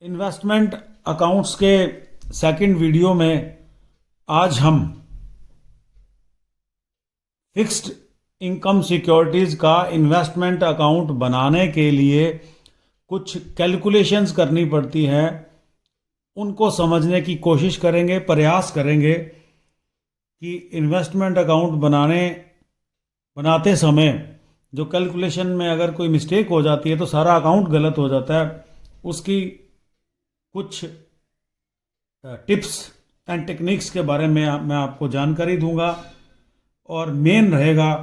Investment accounts के second video में आज हम फिक्स्ड इनकम सिक्योरिटीज़ का इन्वेस्टमेंट अकाउंट बनाने के लिए कुछ कैलकुलेशंस करनी पड़ती है, उनको समझने की कोशिश करेंगे, प्रयास करेंगे कि इन्वेस्टमेंट अकाउंट बनाते समय जो कैलकुलेशन में अगर कोई मिस्टेक हो जाती है तो सारा अकाउंट गलत हो जाता है। उसकी कुछ टिप्स एंड टेक्निक्स के बारे में मैं आपको जानकारी दूंगा और मेन रहेगा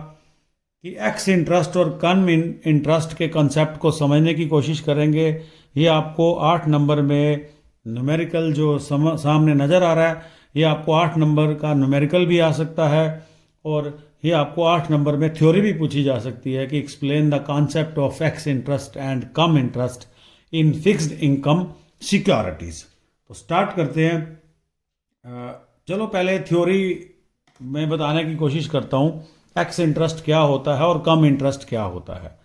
कि एक्स इंटरेस्ट और कम इंटरेस्ट के कंसेप्ट को समझने की कोशिश करेंगे। ये आपको 8 नंबर में न्यूमेरिकल जो सामने नज़र आ रहा है, ये आपको 8 नंबर का न्यूमेरिकल भी आ सकता है और ये आपको 8 नंबर में थ्योरी भी पूछी जा सकती है कि explain the concept of x interest and come interest in fixed income securities. तो स्टार्ट करते हैं। चलो पहले थ्योरी में बताने की कोशिश करता हूँ एक्स इंटरेस्ट क्या होता है और कम इंटरेस्ट क्या होता है।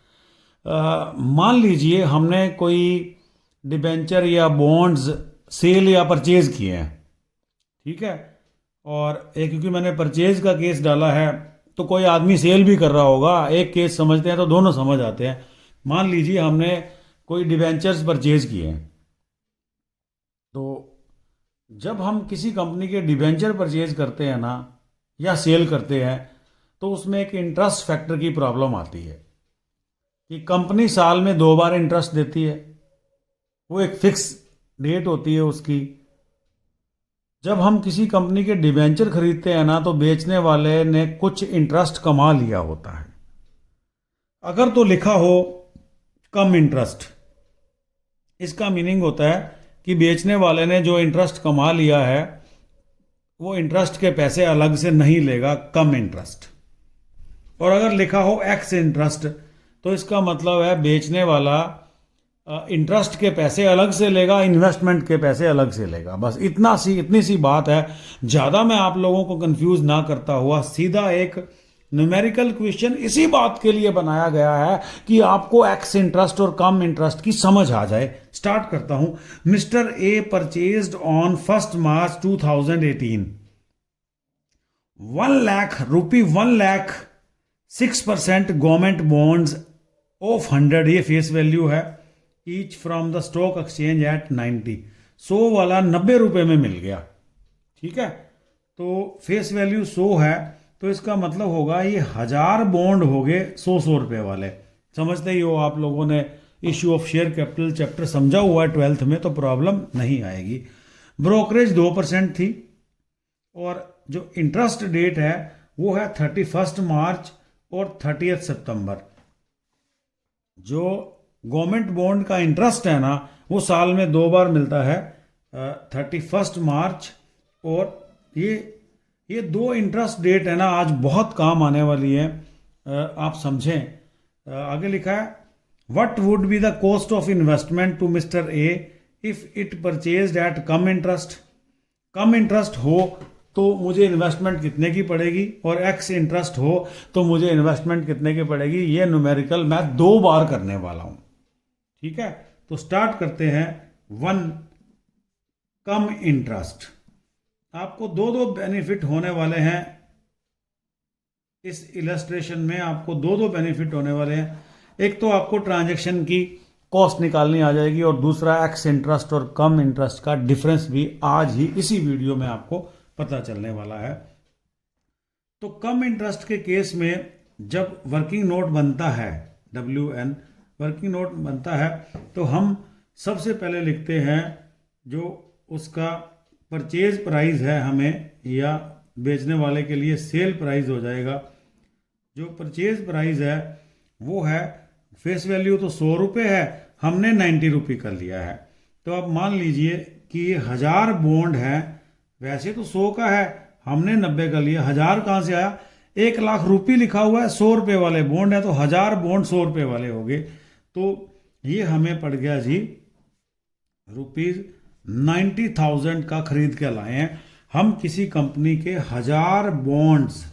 मान लीजिए हमने कोई डिबेंचर या बॉन्ड्स सेल या परचेज किए हैं, ठीक है, और एक क्योंकि मैंने परचेज का केस डाला है तो कोई आदमी सेल भी कर रहा होगा, एक केस समझते हैं तो दोनों समझ आते हैं। मान लीजिए हमने कोई डिबेंचर्स परचेज किए हैं, तो जब हम किसी कंपनी के डिबेंचर परचेज करते हैं ना या सेल करते हैं तो उसमें एक इंटरेस्ट फैक्टर की प्रॉब्लम आती है कि कंपनी साल में 2 बार इंटरेस्ट देती है, वो एक फिक्स डेट होती है उसकी। जब हम किसी कंपनी के डिबेंचर खरीदते हैं ना तो बेचने वाले ने कुछ इंटरेस्ट कमा लिया होता है। अगर तो लिखा हो कम इंटरेस्ट, इसका मीनिंग होता है कि बेचने वाले ने जो इंटरेस्ट कमा लिया है वो इंटरेस्ट के पैसे अलग से नहीं लेगा, कम इंटरेस्ट। और अगर लिखा हो एक्स इंटरेस्ट तो इसका मतलब है बेचने वाला इंटरेस्ट के पैसे अलग से लेगा, इन्वेस्टमेंट के पैसे अलग से लेगा। बस इतनी सी बात है। ज़्यादा मैं आप लोगों को कंफ्यूज ना करता हुआ सीधा एक न्यूमेरिकल क्वेश्चन इसी बात के लिए बनाया गया है कि आपको एक्स इंटरेस्ट और कम इंटरेस्ट की समझ आ जाए। स्टार्ट करता हूं। Mister A purchased on 1 March 2018 1 lakh 6% government bonds of 100, ये फेस वैल्यू है, each from the stock exchange at 90। 100 वाला 90 रुपए में मिल गया, ठीक है। तो फेस वैल्यू 100 है तो इसका मतलब होगा ये 1000 बॉन्ड हो गए 100 रुपए वाले। समझते ही हो आप लोगों ने issue of share capital chapter समझा हुआ है 12th में, तो प्रॉब्लम नहीं आएगी। ब्रोकरेज 2% थी और जो इंटरेस्ट डेट है वो है 31 मार्च और 30 सितंबर। जो गवर्नमेंट बॉन्ड का इंटरेस्ट है ना वो साल में 2 बार मिलता है, 31 मार्च और ये 2 इंटरेस्ट डेट है ना आज बहुत काम आने वाली है, आप समझें। आगे लिखा है what would be the cost of investment to mister A if it purchased at cum interest. Cum interest हो तो मुझे इन्वेस्टमेंट कितने की पड़ेगी और एक्स इंटरेस्ट हो तो मुझे इन्वेस्टमेंट कितने की पड़ेगी। ये न्यूमेरिकल मैं 2 बार करने वाला हूं, ठीक है। तो स्टार्ट करते हैं। 1 कम इंटरेस्ट, आपको दो बेनिफिट होने वाले हैं इस इलस्ट्रेशन में, आपको दो बेनिफिट होने वाले हैं। एक तो आपको ट्रांजैक्शन की कॉस्ट निकालनी आ जाएगी और दूसरा एक्स इंटरेस्ट और कम इंटरेस्ट का डिफरेंस भी आज ही इसी वीडियो में आपको पता चलने वाला है। तो कम इंटरेस्ट के केस में जब वर्किंग नोट बनता है, WN वर्किंग नोट बनता है, तो हम सबसे पहले लिखते हैं जो उसका परचेज प्राइस है हमें, या बेचने वाले के लिए सेल प्राइस हो जाएगा। जो परचेज प्राइस है वो है, फेस वैल्यू तो 100 रुपये है, हमने 90 रुपये कर लिया है। तो अब मान लीजिए कि ये 1000 बॉन्ड है, वैसे तो 100 का है, हमने 90 कर लिया। 1000 कहाँ से आया? 1 लाख रुपये लिखा हुआ है, 100 रुपये वाले बॉन्ड है तो 1000 बॉन्ड 100 रुपये वाले हो गए। तो ये हमें पड़ गया जी ₹90,000 का खरीद के लाए हैं। हम किसी कंपनी के 1000 बॉन्ड्स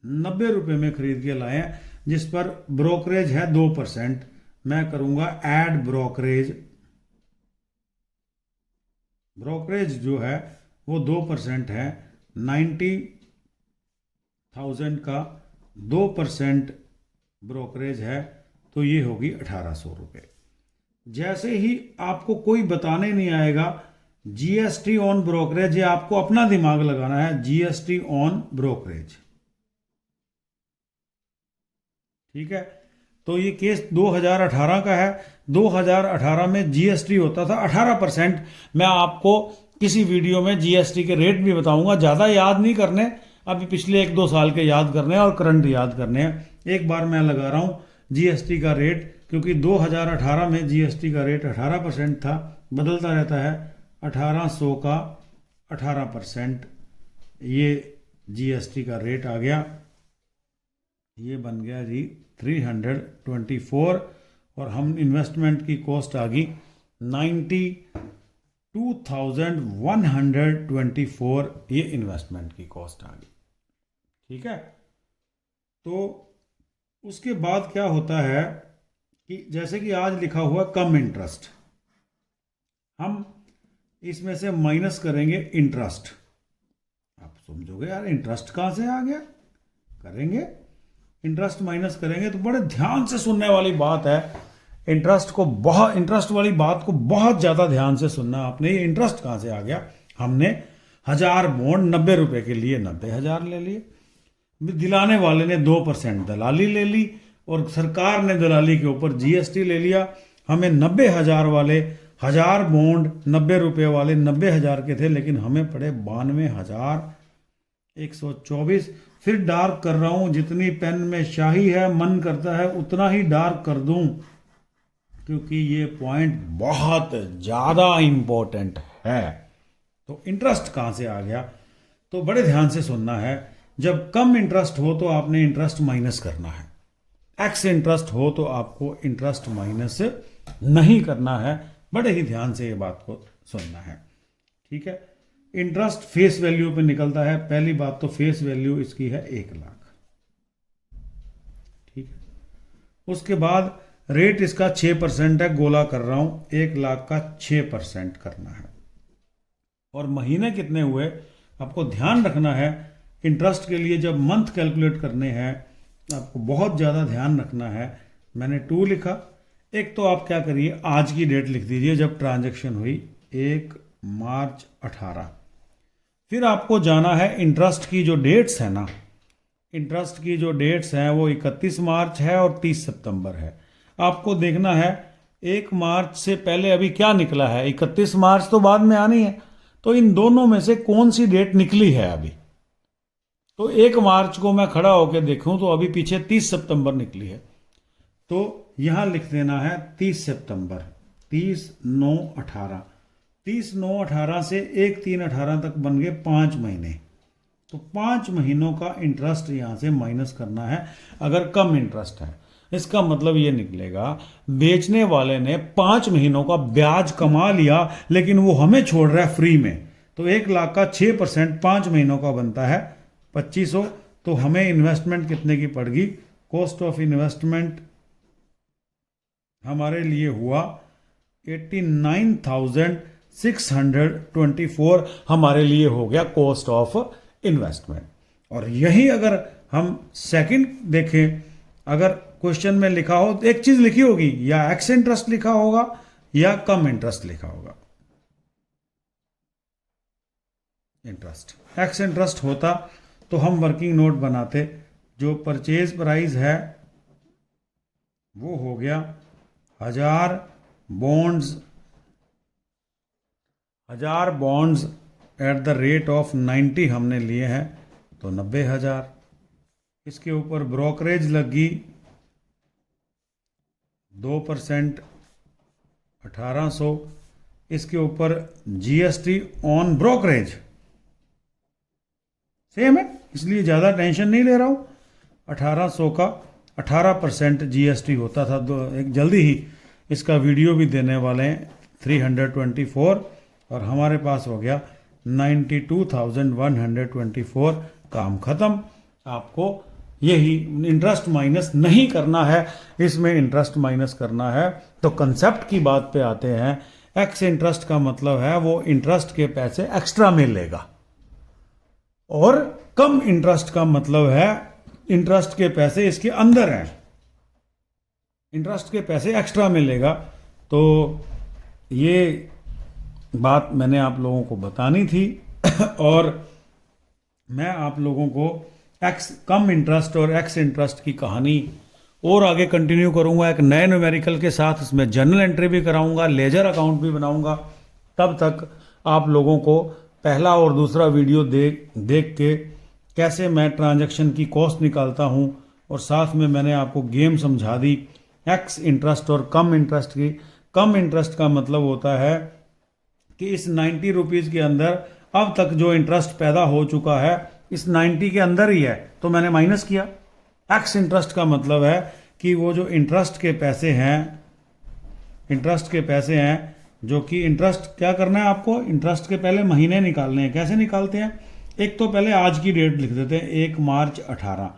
90 रुपये में खरीद के लाए हैं, जिस पर ब्रोकरेज है 2%। मैं करूंगा ऐड ब्रोकरेज ब्रोकरेज जो है वो 2% है। 90,000 का 2% ब्रोकरेज है तो ये होगी 1800 रुपये। जैसे ही आपको कोई बताने नहीं आएगा जीएसटी ऑन ब्रोकरेज, ये आपको अपना दिमाग लगाना है, जीएसटी ऑन ब्रोकरेज, ठीक है। तो ये केस 2018 का है। 2018 में जीएसटी होता था 18%। मैं आपको किसी वीडियो में जीएसटी के रेट भी बताऊंगा, ज़्यादा याद नहीं करने, अभी पिछले 1-2 साल के याद करने हैं और करंट याद करने हैं। एक बार मैं लगा रहा हूँ जीएसटी का रेट, क्योंकि 2018 में जीएसटी का रेट 18% था, बदलता रहता है। 1800 का 18% ये जीएसटी का रेट आ गया, ये बन गया जी 324, और हम इन्वेस्टमेंट की कॉस्ट आ गई 92,124, ये इन्वेस्टमेंट की कॉस्ट आ गई, ठीक है। तो उसके बाद क्या होता है कि जैसे कि आज लिखा हुआ कम इंटरेस्ट, हम इसमें से माइनस करेंगे इंटरेस्ट। आप समझोगे यार इंटरेस्ट कहाँ से आ गया, करेंगे इंटरेस्ट माइनस करेंगे। तो बड़े ध्यान से सुनने वाली बात है, इंटरेस्ट वाली बात को बहुत ज़्यादा ध्यान से सुनना आपने। ये इंटरेस्ट कहाँ से आ गया, हमने 1000 बॉन्ड 90 रुपए के लिए 90,000 ले लिए, दिलाने वाले ने 2% दलाली ले ली, और सरकार ने दलाली के ऊपर जीएसटी ले लिया। हमें 90,000 वाले 1000 बॉन्ड 90 रुपये वाले 90,000 के थे, लेकिन हमें पड़े 92,124। फिर डार्क कर रहा हूं, जितनी पेन में शाही है मन करता है उतना ही डार्क कर दूं, क्योंकि ये पॉइंट बहुत ज़्यादा इंपॉर्टेंट है। तो इंटरेस्ट कहाँ से आ गया, तो बड़े ध्यान से सुनना है। जब कम इंटरेस्ट हो तो आपने इंटरेस्ट माइनस करना है, एक्स इंटरेस्ट हो तो आपको इंटरेस्ट माइनस नहीं करना है। बड़े ही ध्यान से ये बात को सुनना है, ठीक है। इंटरेस्ट फेस वैल्यू पे निकलता है। पहली बात तो फेस वैल्यू इसकी है 1 लाख, ठीक है। उसके बाद रेट इसका 6% है, गोला कर रहा हूं, 1 लाख का 6% करना है। और महीने कितने हुए आपको ध्यान रखना है। इंटरेस्ट के लिए जब मंथ कैलकुलेट करने हैं आपको बहुत ज़्यादा ध्यान रखना है। मैंने 2 लिखा। एक तो आप क्या करिए, आज की डेट लिख दीजिए जब ट्रांजैक्शन हुई, 1 मार्च 18। फिर आपको जाना है इंटरेस्ट की जो डेट्स है ना, इंटरेस्ट की जो डेट्स हैं वो 31 मार्च है और 30 सितंबर है। आपको देखना है 1 मार्च से पहले अभी क्या निकला है, 31 मार्च तो बाद में आनी है, तो इन दोनों में से कौन सी डेट निकली है अभी। तो 1 मार्च को मैं खड़ा होकर देखूं तो अभी पीछे 30 सितंबर निकली है, तो यहां लिख देना है 30 सितंबर, 30/9/18। 30/9/18 से 1/3/18 तक बन गए 5 महीने। तो 5 महीनों का इंटरेस्ट यहां से माइनस करना है अगर कम इंटरेस्ट है। इसका मतलब ये निकलेगा बेचने वाले ने 5 महीनों का ब्याज कमा लिया, लेकिन वो हमें छोड़ रहा है फ्री में। तो 1 लाख का 6% 5 महीनों का बनता है 2500। तो हमें इन्वेस्टमेंट कितने की पड़गी, कॉस्ट ऑफ इन्वेस्टमेंट हमारे लिए हुआ 89,624 हमारे लिए हो गया कॉस्ट ऑफ इन्वेस्टमेंट। और यही अगर हम सेकंड देखें, अगर क्वेश्चन में लिखा हो एक चीज लिखी होगी, या एक्स इंटरेस्ट लिखा होगा या कम इंटरेस्ट लिखा होगा। इंटरेस्ट एक्स इंटरेस्ट होता तो हम वर्किंग नोट बनाते। जो परचेज प्राइस है वो हो गया 1000 bonds at the rate of 90 हमने लिए हैं, तो 90,000। इसके ऊपर ब्रोकरेज लगी 2% 1800। इसके ऊपर जीएसटी ऑन ब्रोकरेज सेम है, इसलिए ज़्यादा टेंशन नहीं ले रहा हूँ। 1800 का 18% जीएसटी होता था। एक जल्दी ही इसका वीडियो भी देने वाले हैं 324, और हमारे पास हो गया 92,124। काम खत्म। आपको यही इंटरेस्ट माइनस नहीं करना है, इसमें इंटरेस्ट माइनस करना है। तो कंसेप्ट की बात पे आते हैं। एक्स इंटरेस्ट का मतलब है वो इंटरेस्ट के पैसे एक्स्ट्रा में लेगा, और कम इंटरेस्ट का मतलब है इंटरेस्ट के पैसे इसके अंदर हैं, इंटरेस्ट के पैसे एक्स्ट्रा में लेगा। तो ये बात मैंने आप लोगों को बतानी थी और मैं आप लोगों को एक्स कम इंटरेस्ट और एक्स इंटरेस्ट की कहानी और आगे कंटिन्यू करूंगा एक नए न्यूमेरिकल के साथ। इसमें जर्नल एंट्री भी कराऊंगा, लेजर अकाउंट भी बनाऊंगा। तब तक आप लोगों को पहला और दूसरा वीडियो देख के कैसे मैं ट्रांजैक्शन की कॉस्ट निकालता हूं, और साथ में मैंने आपको गेम समझा दी एक्स इंटरेस्ट और कम इंटरेस्ट की। कम इंटरेस्ट का मतलब होता है कि इस 90 रुपीज़ के अंदर अब तक जो इंटरेस्ट पैदा हो चुका है इस 90 के अंदर ही है, तो मैंने माइनस किया। एक्स इंटरेस्ट का मतलब है कि वो जो इंटरेस्ट के पैसे हैं जो कि इंटरेस्ट क्या करना है आपको, इंटरेस्ट के पहले महीने निकालने हैं। कैसे निकालते हैं, एक तो पहले आज की डेट लिख देते हैं 1 मार्च 18,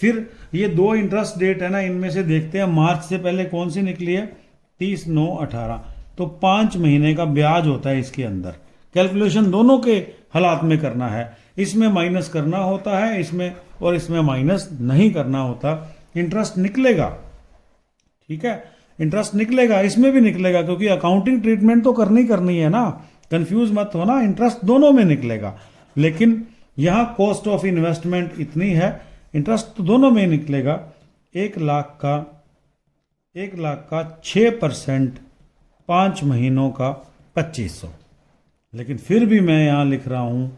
फिर ये 2 इंटरेस्ट डेट है ना, इनमें से देखते हैं मार्च से पहले कौन सी निकली है, 30/9/18, तो 5 महीने का ब्याज होता है इसके अंदर। कैलकुलेशन दोनों के हालात में करना है, इसमें माइनस करना होता है इसमें, और इसमें माइनस नहीं करना होता। इंटरेस्ट निकलेगा, ठीक है, इंटरेस्ट निकलेगा, इसमें भी निकलेगा, क्योंकि अकाउंटिंग ट्रीटमेंट तो करनी है ना, कंफ्यूज मत होना, इंटरेस्ट दोनों में निकलेगा। लेकिन यहां कॉस्ट ऑफ इन्वेस्टमेंट इतनी है, इंटरेस्ट तो दोनों में निकलेगा। 1 लाख का 6%, 5 महीनों का 2500। लेकिन फिर भी मैं यहां लिख रहा हूं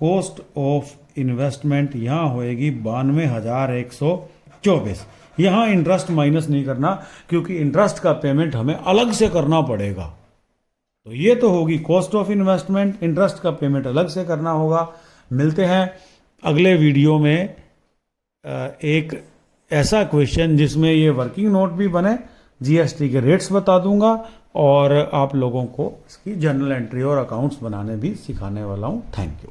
कॉस्ट ऑफ इन्वेस्टमेंट यहां होएगी 92,124। यहां इंटरेस्ट माइनस नहीं करना, क्योंकि इंटरेस्ट का पेमेंट हमें अलग से करना पड़ेगा। तो ये तो होगी कॉस्ट ऑफ इन्वेस्टमेंट, इंटरेस्ट का पेमेंट अलग से करना होगा। मिलते हैं अगले वीडियो में एक ऐसा क्वेश्चन जिसमें ये वर्किंग नोट भी बने, जीएसटी के रेट्स बता दूंगा, और आप लोगों को इसकी जर्नल एंट्री और अकाउंट्स बनाने भी सिखाने वाला हूं। Thank you.